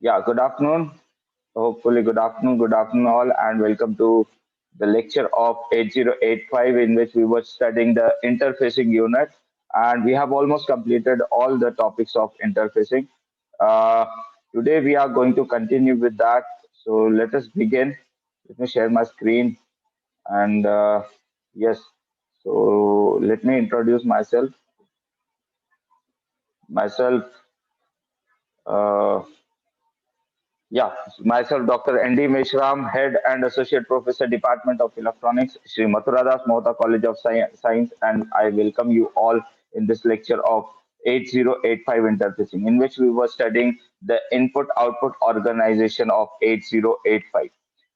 Yeah, good afternoon. Hopefully, good afternoon, all, and welcome to the lecture of 8085, in which we were studying the interfacing unit, and we have almost completed all the topics of interfacing. Uh, Today, we are going to continue with that. So, let us begin. Let me share my screen, and yes, so let me introduce myself. Myself. Uh, Yeah, myself, Dr. N.D. Meshram, Head and Associate Professor, Department of Electronics, Sri Mathuradas Mohta College of Science, and I welcome you all in this lecture of 8085 interfacing, in which we were studying the input-output organization of 8085.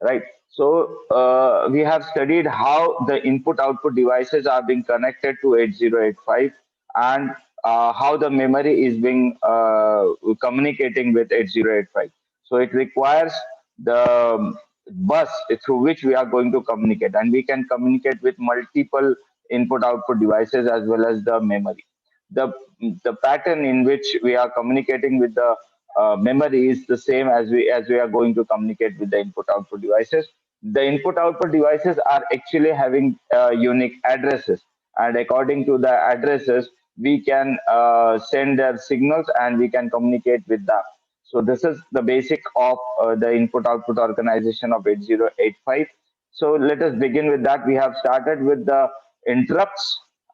Right. So we have studied how the input-output devices are being connected to 8085 and how the memory is being communicating with 8085. So it requires the bus through which we are going to communicate, and we can communicate with multiple input output devices as well as the memory. The the pattern in which we are communicating with the memory is the same as we are going to communicate with the input output devices. The input output devices are actually having unique addresses, and according to the addresses we can send their signals and we can communicate with them. So this is the basic of the input output organization of 8085. So let us begin with that. We have started with the interrupts,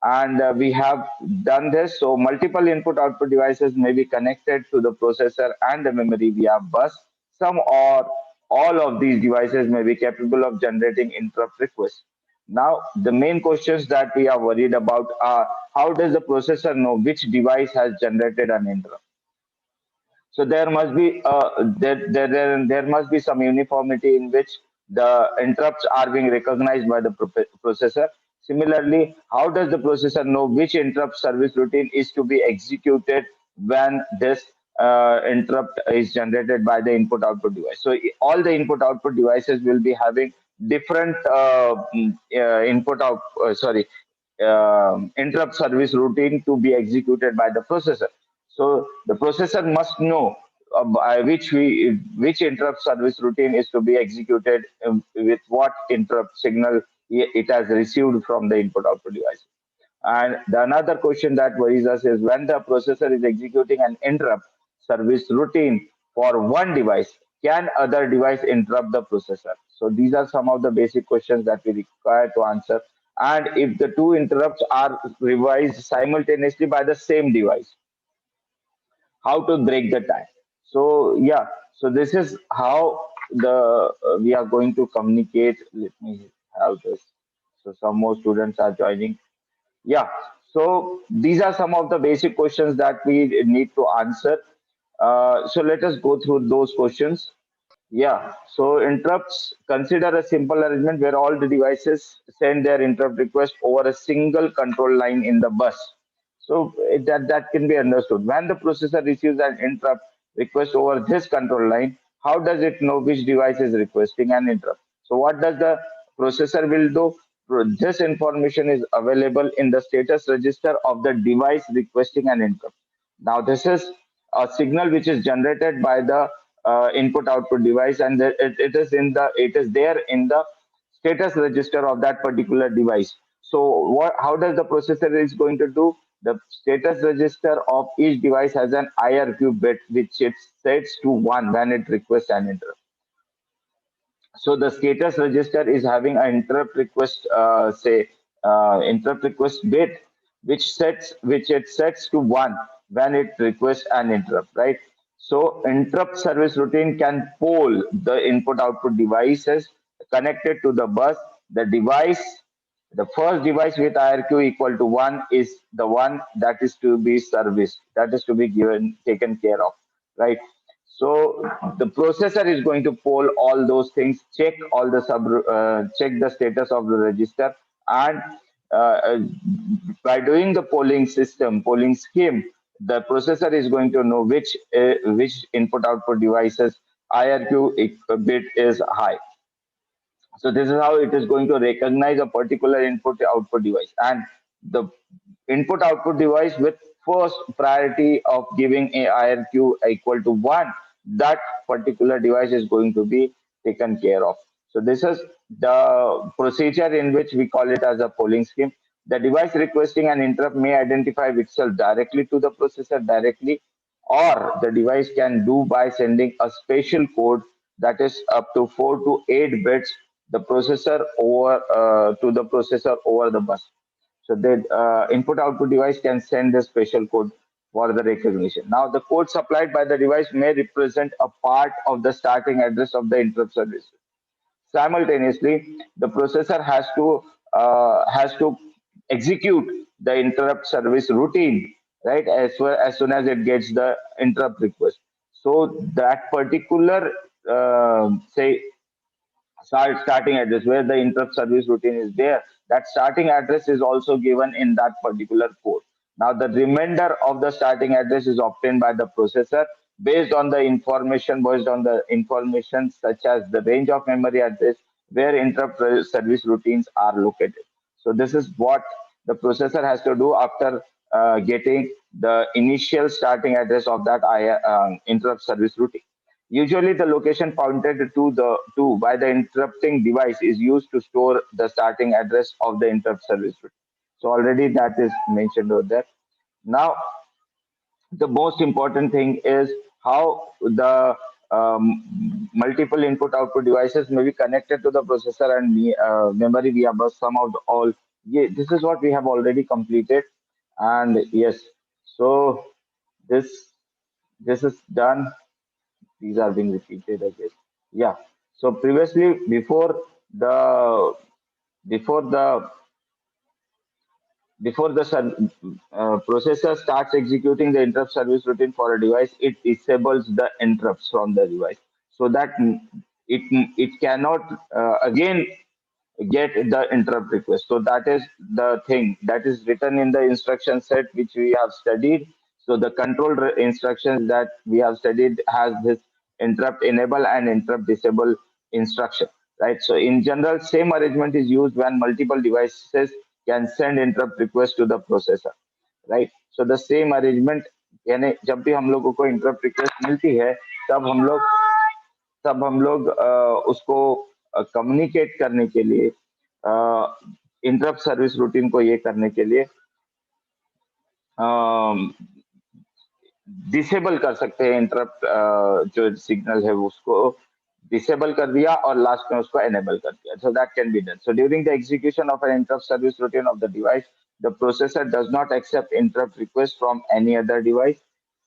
and we have done this. So multiple input output devices may be connected to the processor and the memory via bus. Some or all of these devices may be capable of generating interrupt requests. Now, the main questions that we are worried about are: how does the processor know which device has generated an interrupt? So there must be some uniformity in which the interrupts are being recognized by the processor. Similarly, how does the processor know which interrupt service routine is to be executed when this interrupt is generated by the input output device? So all the input output devices will be having different input out sorry interrupt service routine to be executed by the processor. So the processor must know by which interrupt service routine is to be executed, with what interrupt signal it has received from the input output device. And the another question that worries us is: when the processor is executing an interrupt service routine for one device, can other device interrupt the processor? So these are some of the basic questions that we require to answer. And if the two interrupts are revised simultaneously by the same device, how to break the tie? So yeah, so this is how the we are going to communicate. Let me have this. So some more students are joining. Yeah, so these are some of the basic questions that we need to answer. So let us go through those questions. Yeah, so interrupts, consider a simple arrangement where all the devices send their interrupt request over a single control line in the bus. So that can be understood. When the processor receives an interrupt request over this control line, how does it know which device is requesting an interrupt? So what does the processor will do? This information is available in the status register of the device requesting an interrupt. Now this is a signal which is generated by the input output device, and it is there in the status register of that particular device. So how does the processor is going to do? The status register of each device has an IRQ bit which it sets to 1 when it requests an interrupt. So the status register is having an interrupt request, say interrupt request bit, which it sets to 1 when it requests an interrupt, right? So interrupt service routine can poll the input output devices connected to the bus. The first device with IRQ equal to 1 is the one that is to be serviced, that is to be taken care of, right? So the processor is going to poll all those things, check the status of the register, and uh, by doing the polling scheme, the processor is going to know which input output devices IRQ bit is high. So this is how it is going to recognize a particular input output device, and the input output device with first priority of giving a IRQ equal to 1 that particular device is going to be taken care of. So this is the procedure in which we call it as a polling scheme. The device requesting an interrupt may identify itself directly to the processor directly, or the device can do by sending a special code that is up to 4 to 8 bits the processor over to the processor over the bus. So the input output device can send a special code for the recognition. Now the code supplied by the device may represent a part of the starting address of the interrupt service. Simultaneously, the processor has to execute the interrupt service routine, right? As soon as it gets the interrupt request. So that particular say starting address where the interrupt service routine is there, that starting address is also given in that particular code. Now the remainder of the starting address is obtained by the processor based on the information such as the range of memory address where interrupt service routines are located. So this is what the processor has to do after getting the initial starting address of that interrupt service routine. Usually, the location pointed to by the interrupting device is used to store the starting address of the interrupt service routine. So already that is mentioned over there. Now, the most important thing is how the multiple input output devices may be connected to the processor and memory via bus sum of the all. Yeah, this is what we have already completed, and yes, so this this is done. These are being repeated again. Yeah. So previously, the before the processor starts executing the interrupt service routine for a device, it disables the interrupts from the device so that it cannot again get the interrupt request. So that is the thing that is written in the instruction set which we have studied. So the control instructions that we have studied has this interrupt enable and interrupt disable instruction, right? So in general, same arrangement is used when multiple devices can send interrupt request to the processor, right? So the same arrangement, यानी जब भी हम लोगों को interrupt request मिलती है तब हम लोग उसको कम्युनिकेट करने के लिए इंटरप्ट सर्विस रूटीन को ये करने के लिए डिसेबल कर सकते हैं इंटरप्ट जो सिग्नल है उसको डिसेबल कर दिया और लास्ट में उसको एनेबल कर दिया so that can be done so during the execution of an interrupt service routine of the device the processor does not accept interrupt request from any other device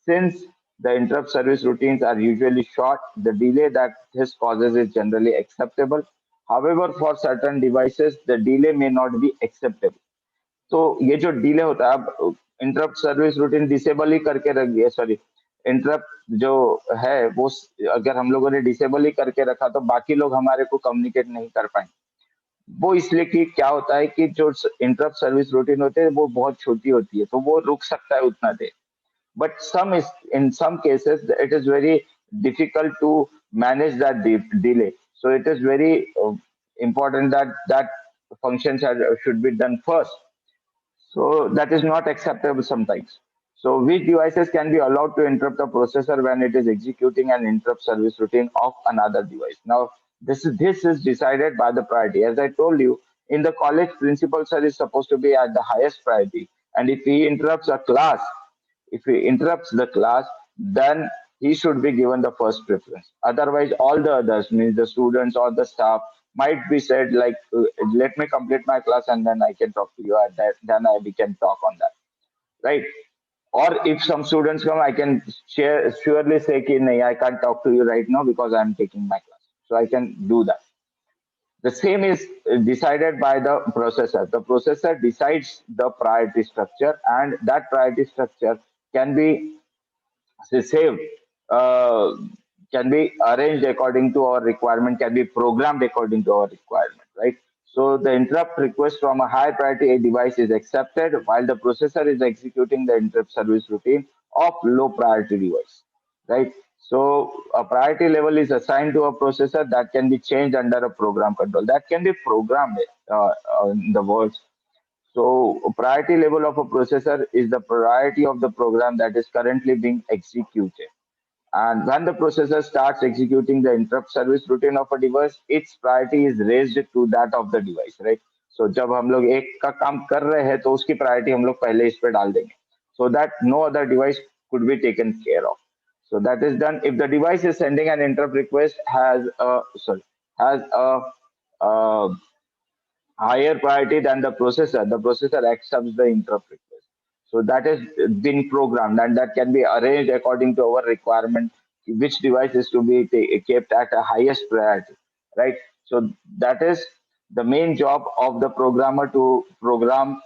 since the interrupt service routines are usually short, the delay that this causes is generally acceptable. However, for certain devices, the delay may not be acceptable. तो ये जो delay होता है अब interrupt service routine disable ही करके रख दिया sorry interrupt जो है वो अगर हम लोगों ने डिसेबल ही करके रखा तो बाकी लोग हमारे को कम्युनिकेट नहीं कर पाएंगे वो इसलिए कि क्या होता है कि जो इंटरप्ट सर्विस रूटीन होते हैं वो बहुत छोटी होती है तो वो रुक सकता है उतना देर but some is in some cases it is very difficult to manage that delay so it is very important that functions should be done first so that is not acceptable sometimes. So which devices can be allowed to interrupt the processor when it is executing an interrupt service routine of another device? Now this is decided by the priority. As I told you, in the college, principal sir is supposed to be at the highest priority, and if he interrupts a class, if he interrupts the class, then he should be given the first preference. Otherwise, all the others, means the students or the staff, might be said like, "Let me complete my class and then I can talk to you." At that, then we can talk on that, right? Or if some students come, I can surely say, "Ki, nahi, I can't talk to you right now because I am taking my class." So I can do that. The same is decided by the processor. The processor decides the priority structure, and that priority structure can be saved, uh, can be arranged according to our requirement, can be programmed according to our requirement, right? So the interrupt request from a high priority device is accepted while the processor is executing the interrupt service routine of low priority device, right? So a priority level is assigned to a processor that can be changed under a program control. That can be programmed in the words. So priority level of a processor is the priority of the program that is currently being executed. And when the processor starts executing the interrupt service routine of a device, its priority is raised to that of the device, right? So जब हम लोग एक का काम कर रहे हैं तो उसकी प्रायोरिटी हम लोग पहले इस पे डाल देंगे, so that no other device could be taken care of. So that is done if the device is sending an interrupt request has a higher priority than the processor accepts the interrupt request. So that is been programmed and that can be arranged according to our requirement, which device is to be kept at a highest priority, right? So that is the main job of the programmer to program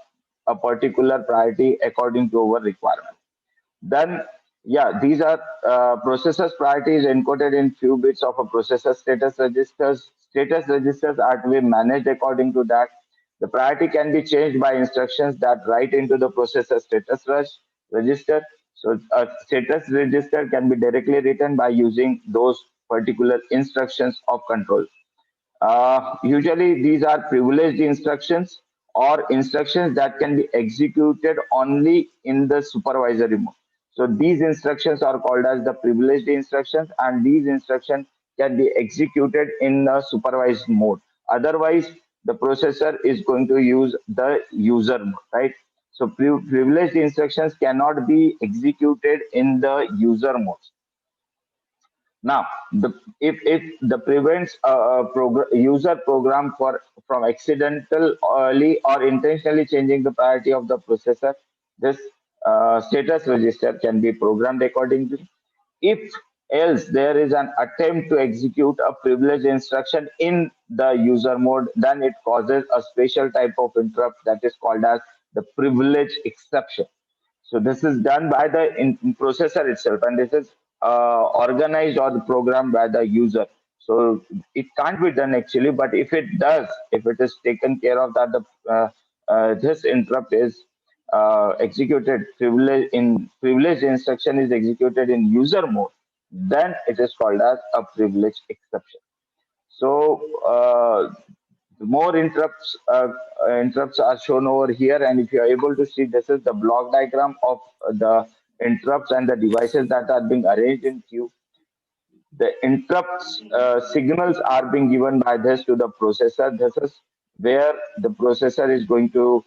a particular priority according to our requirement. Then, yeah, these are processor's priorities encoded in few bits of a processor status registers. Status registers are to be managed according to that. The priority can be changed by instructions that write into the processor register. So a status register can be directly written by using those particular instructions of control. Usually, these are privileged instructions or instructions that can be executed only in the supervisory mode. So, these instructions are called as the privileged instructions, and these instructions can be executed in the supervised mode. Otherwise, the processor is going to use the user mode, right? So, privileged instructions cannot be executed in the user mode. Now, if the prevents user program from accidentally or intentionally changing the priority of the processor, this status register can be programmed accordingly. If else there is an attempt to execute a privileged instruction in the user mode, then it causes a special type of interrupt that is called as the privilege exception. So this is done by the processor itself, and this is organized or programmed by the user. So it can't be done actually, but if it does, if it is taken care of, that the this interrupt is executed privileged instruction is executed in user mode, then it is called as a privilege exception. So more interrupts are shown over here, and if you are able to see, this is the block diagram of the interrupts and the devices that are being arranged in queue. The interrupts signals are being given by this to the processor. This is where the processor is going to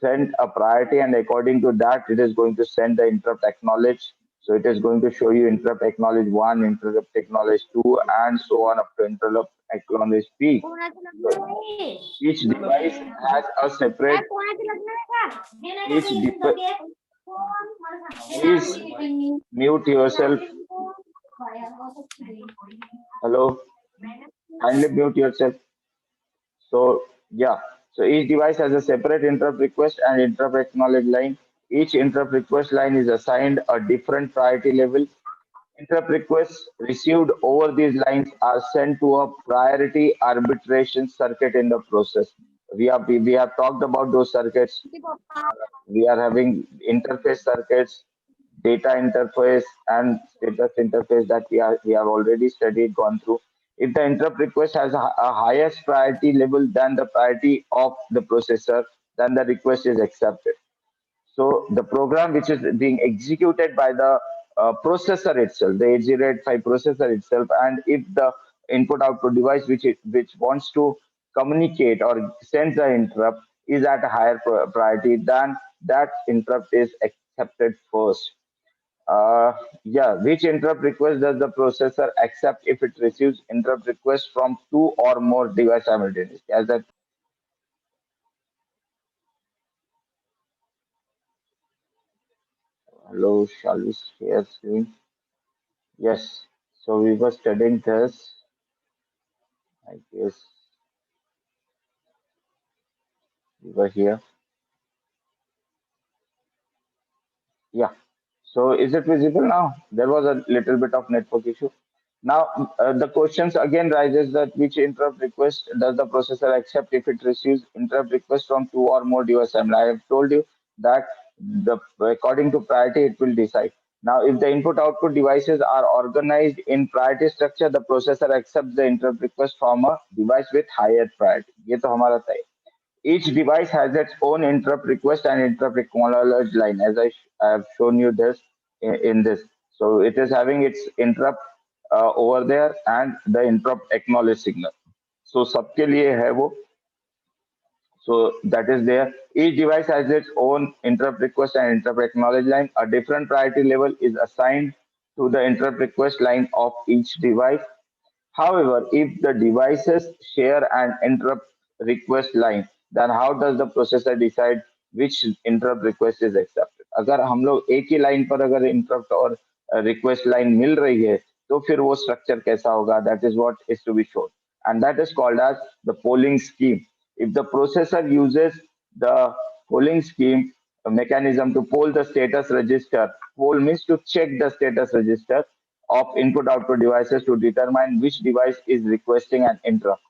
send a priority, and according to that it is going to send the interrupt acknowledge. So it is going to show you interrupt acknowledge 1, interrupt acknowledge 2, and so on up to interrupt acknowledge p. So each device has a separate each please mute yourself. Hello, kindly mute yourself. So yeah, so each device has a separate interrupt request and interrupt acknowledge line. Each interrupt request line is assigned a different priority level. Interrupt requests received over these lines are sent to a priority arbitration circuit in the process. We have talked about those circuits. We are having interface circuits, data interface, and status interface that we have already studied, gone through. If the interrupt request has a highest priority level than the priority of the processor, then the request is accepted. So the program which is being executed by the processor itself, the 8085 processor itself, and if the input output device which wants to communicate or send the interrupt is at a higher priority, then that interrupt is accepted first. Yeah, which interrupt request does the processor accept if it receives interrupt request from two or more device simultaneously? As that, hello, shall we share screen? Yes. So we were studying this. I guess we were here. Yeah. So is it visible now? There was a little bit of network issue. Now the questions again rises that which interrupt request does the processor accept if it receives interrupt request from two or more devices? And I have told you that the according to priority it will decide. Now if the input output devices are organized in priority structure, the processor accepts the interrupt request from a device with higher priority. ये तो हमारा तय. Each device has its own interrupt request and interrupt acknowledge line, as I have shown you this in this. So it is having its interrupt over there and the interrupt acknowledge signal. So सबके लिए है वो. So that is there. Each device has its own interrupt request and interrupt acknowledge line. A different priority level is assigned to the interrupt request line of each device. However, if the devices share an interrupt request line, then how does the processor decide which interrupt request is accepted? अगर हम लोग एक ही line पर अगर interrupt और request line मिल रही है, तो फिर वो structure कैसा होगा? That is what is to be shown, and that is called as the polling scheme. If the processor uses the polling scheme mechanism to poll the status register, poll means to check the status register of input output devices to determine which device is requesting an interrupt.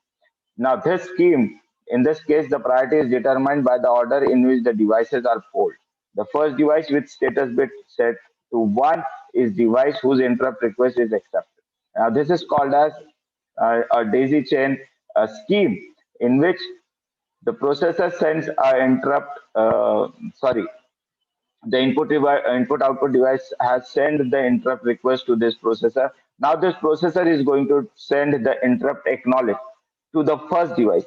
Now, this scheme, in this case, the priority is determined by the order in which the devices are polled. The first device with status bit set to 1 is device whose interrupt request is accepted. Now, this is called as a daisy chain scheme in which the processor sends a interrupt, sorry, the input output device has sent the interrupt request to this processor. Now this processor is going to send the interrupt acknowledge to the first device.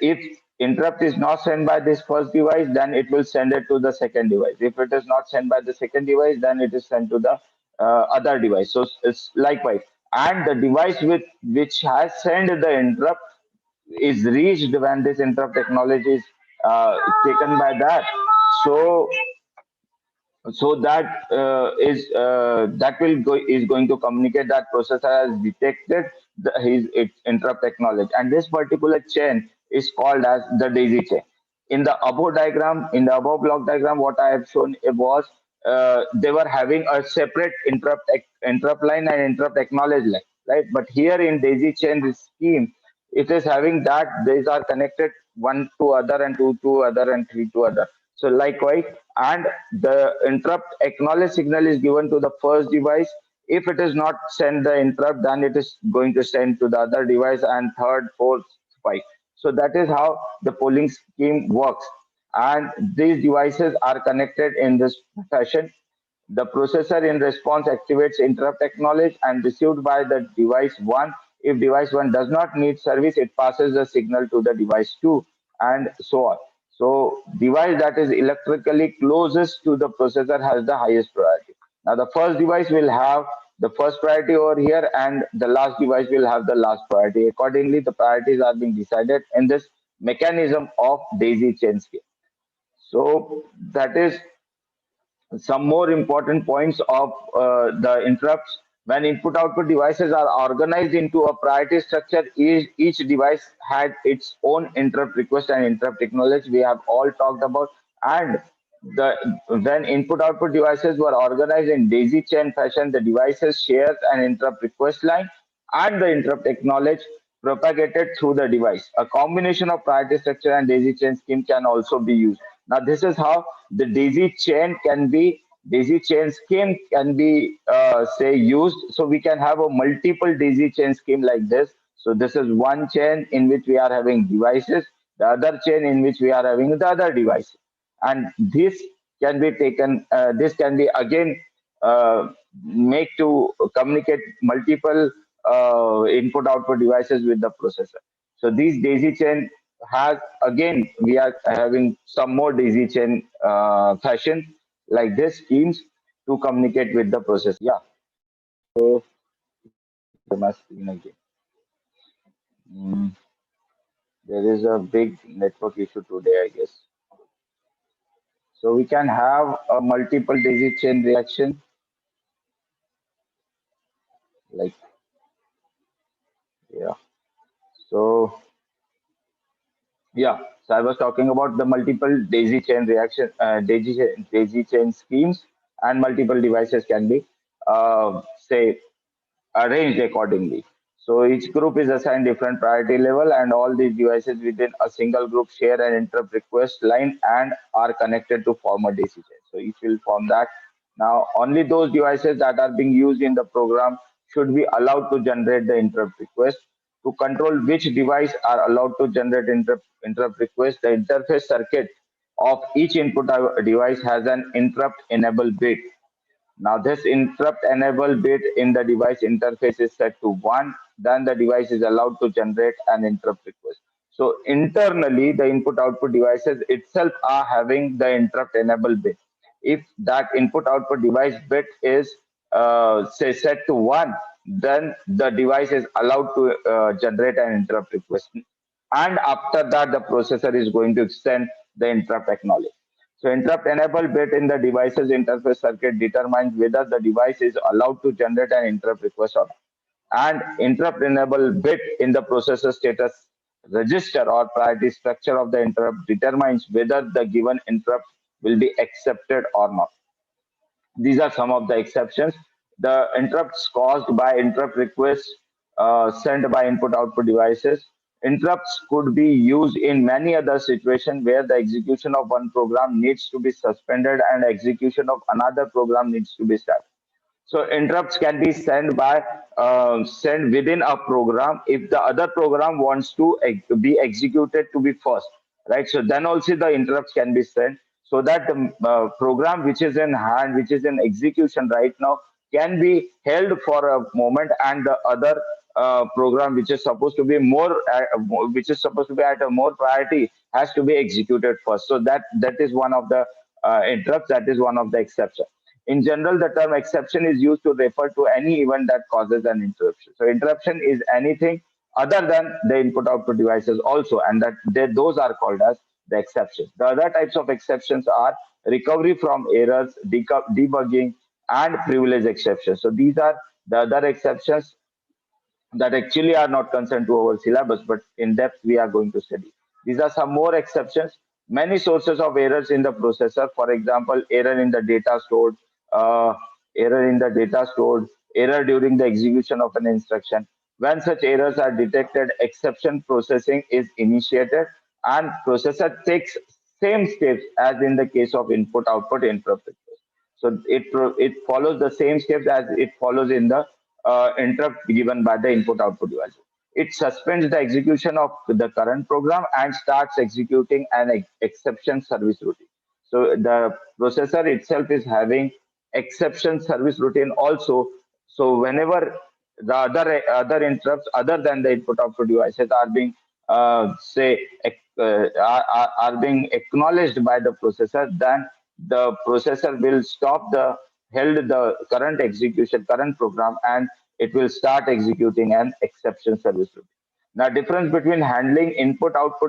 If interrupt is not sent by this first device, then it will send it to the second device. If it is not sent by the second device, then it is sent to the other device. So it's likewise, and the device with which has sent the interrupt is reached when this interrupt acknowledge is taken by that. So that will go is going to communicate that processor has detected his its interrupt acknowledge, and this particular chain is called as the daisy chain. In the above block diagram, what I have shown it was they were having a separate interrupt line and interrupt acknowledge line, right? But here in daisy chain scheme, it is having that these are connected one to other and two to other and three to other. So likewise, and the interrupt acknowledge signal is given to the first device. If it is not send the interrupt, then it is going to send to the other device and third, fourth, five. So that is how the polling scheme works. And these devices are connected in this fashion. The processor in response activates interrupt acknowledge and received by the device 1. If device 1 does not need service, it passes the signal to the device 2 and so on. So device that is electrically closest to the processor has the highest priority. Now the first device will have the first priority over here and the last device will have the last priority. Accordingly, the priorities are being decided in this mechanism of daisy chain scheme. So that is some more important points of the interrupts. When input output devices are organized into a priority structure, each device had its own interrupt request and interrupt acknowledge. We have all talked about. And the when input output devices were organized in daisy chain fashion, the devices shares an interrupt request line and the interrupt acknowledge propagated through the device. A combination of priority structure and daisy chain scheme can also be used. Now, this is how the daisy chain scheme can be say used. So we can have a multiple daisy chain scheme like this. So this is one chain in which we are having devices, the other chain in which we are having the other device, and this can be taken. This can be again make to communicate multiple input output devices with the processor. So these daisy chain has again we are having some more daisy chain fashion like this schemes to communicate with the processor. Yeah. So my screen again. Mm, there is a big network issue today, I guess. So we can have a multiple daisy chain reaction like yeah. So yeah, so I was talking about the multiple daisy chain reaction, daisy chain schemes, and multiple devices can be, say, arranged accordingly. So each group is assigned different priority level, and all these devices within a single group share an interrupt request line and are connected to form a daisy chain. So each will form that. Now, only those devices that are being used in the program should be allowed to generate the interrupt request. To control which device are allowed to generate interrupt request, the interface circuit of each input device has an interrupt enable bit. Now this interrupt enable bit in the device interface is set to 1, then the device is allowed to generate an interrupt request. So internally, the input output devices itself are having the interrupt enable bit. If that input output device bit is say set to 1, then the device is allowed to generate an interrupt request. And after that, the processor is going to extend the interrupt acknowledge. So interrupt enable bit in the device's interface circuit determines whether the device is allowed to generate an interrupt request or not. And interrupt enable bit in the processor status register or priority structure of the interrupt determines whether the given interrupt will be accepted or not. These are some of the exceptions. The interrupts caused by interrupt requests sent by input-output devices. Interrupts could be used in many other situations where the execution of one program needs to be suspended and execution of another program needs to be started. So interrupts can be sent within a program if the other program wants to be executed to be first, right? So then also the interrupts can be sent so that the program which is in hand, which is in execution right now, can be held for a moment, and the other program which is supposed to be which is supposed to be at a more priority has to be executed first. So that is one of the interrupts. That is one of the exceptions. In general, the term exception is used to refer to any event that causes an interruption. So interruption is anything other than the input-output devices also, and those are called as the exceptions. The other types of exceptions are recovery from errors, debugging, and privilege exceptions. So these are the other exceptions that actually are not concerned to our syllabus, but in depth we are going to study. These are some more exceptions. Many sources of errors in the processor, for example, error in the data stored, uh, error in the data stored, error during the execution of an instruction. When such errors are detected, exception processing is initiated and processor takes same steps as in the case of input-output interrupt request. So it follows the same steps as it follows in the interrupt given by the input output device. It suspends the execution of the current program and starts executing an exception service routine. So the processor itself is having exception service routine also. So whenever the other interrupts other than the input output devices are being are being acknowledged by the processor, then the processor will stop the held the current program, and it will start executing an exception service routine. Now, difference between handling interrupt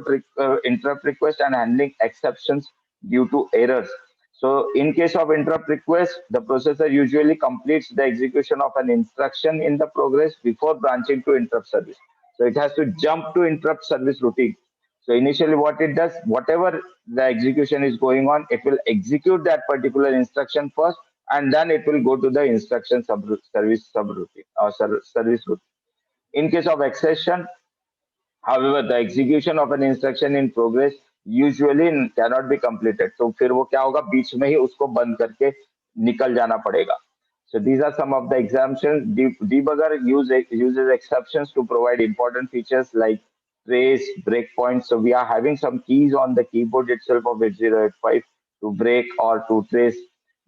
request and handling exceptions due to errors. So, in case of interrupt request, the processor usually completes the execution of an instruction in the progress before branching to interrupt service. So, it has to jump to interrupt service routine. So initially what it does, whatever the execution is going on, it will execute that particular instruction first, and then it will go to the instruction service subroutine or service routine. In case of accession, however, the execution of an instruction in progress usually cannot be completed. तो फिर वो क्या होगा, बीच में ही उसको बंद करके निकल जाना पड़ेगा. So these are some of the exemptions. Uses exceptions to provide important features like trace, breakpoints. So we are having some keys on the keyboard itself of 8085 to break or to trace.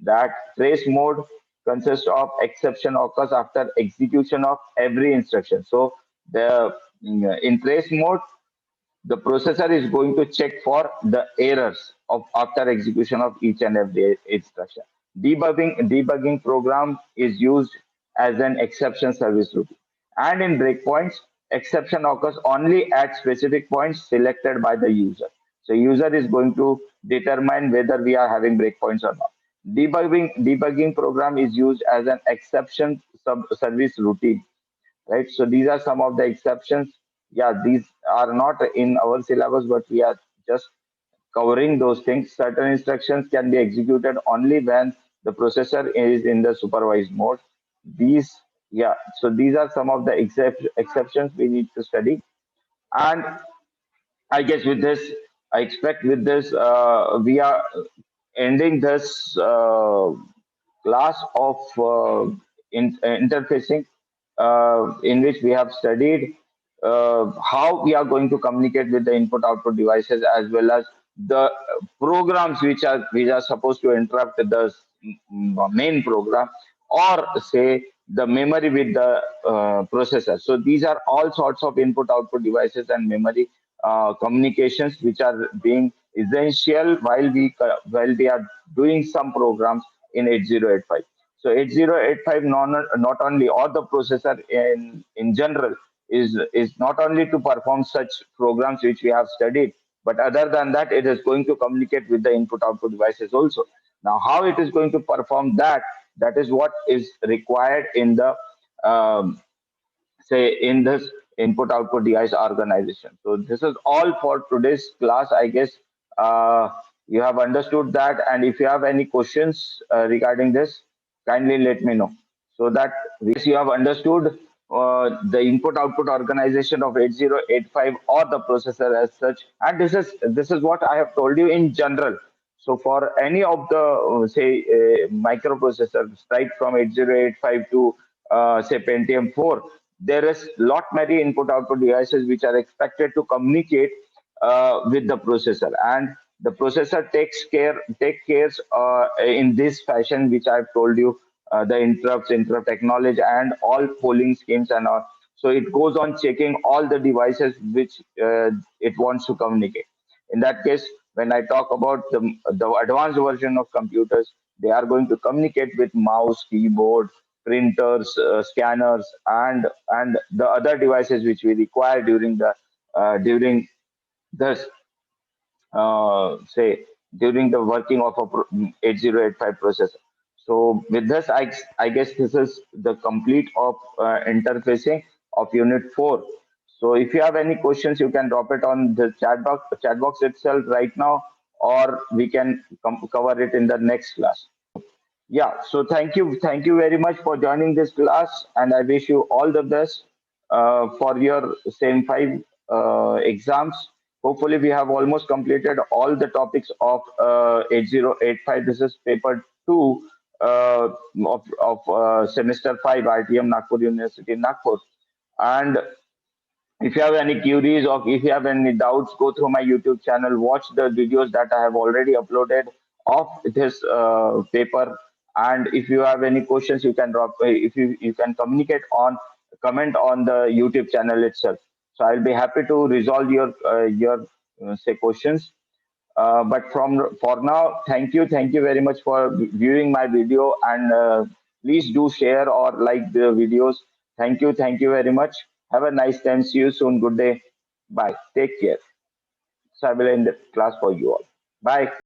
That trace mode consists of exception occurs after execution of every instruction. So the in trace mode, the processor is going to check for the errors of after execution of each and every instruction. Debugging program is used as an exception service routine. And in breakpoints, exception occurs only at specific points selected by the user. So user is going to determine whether we are having breakpoints or not. Debugging program is used as an exception service routine, right? So these are some of the exceptions. Yeah, these are not in our syllabus, but we are just covering those things. Certain instructions can be executed only when the processor is in the supervised mode. These, yeah, so these are some of the exceptions we need to study. And I guess with this, I expect with this, we are ending this class of interfacing, in which we have studied how we are going to communicate with the input-output devices, as well as the programs which are supposed to interrupt the main program, or say the memory with the processor. So these are all sorts of input output devices and memory communications which are being essential while we are doing some programs in 8085. So 8085 not only, or the processor in general, is not only to perform such programs which we have studied, but other than that, it is going to communicate with the input output devices also. Now, how it is going to perform that, that is what is required in the um, say in this input output device organization. So this is all for today's class. I guess uh, you have understood that, and if you have any questions regarding this, kindly let me know, so that you have understood the input output organization of 8085 or the processor as such. And this is what I have told you in general. So for any of the say microprocessors, right from 8085 to say Pentium 4, there is lot many input output devices which are expected to communicate with the processor, and the processor take cares in this fashion which I've told you, the interrupt acknowledge, and all polling schemes and all. So it goes on checking all the devices which it wants to communicate. In that case, when I talk about the advanced version of computers, they are going to communicate with mouse, keyboard, printers, scanners, and the other devices which we require during this say during the working of a 8085 processor. So with this, I guess this is the complete of interfacing of unit 4. So if you have any questions, you can drop it on the chat box itself right now, or we can cover it in the next class. Yeah, so thank you very much for joining this class, and I wish you all the best for your same five exams. Hopefully, we have almost completed all the topics of 8085. This is paper two of semester five, ITM Nagpur University, Nagpur. And if you have any queries or if you have any doubts, go through my YouTube channel, watch the videos that I have already uploaded of this paper. And if you have any questions, you can drop. If you can communicate on comment on the YouTube channel itself. So I'll be happy to resolve your say questions. But from for now, thank you very much for viewing my video, and please do share or like the videos. Thank you very much. Have a nice time. See you soon. Good day. Bye. Take care. So I will end the class for you all. Bye.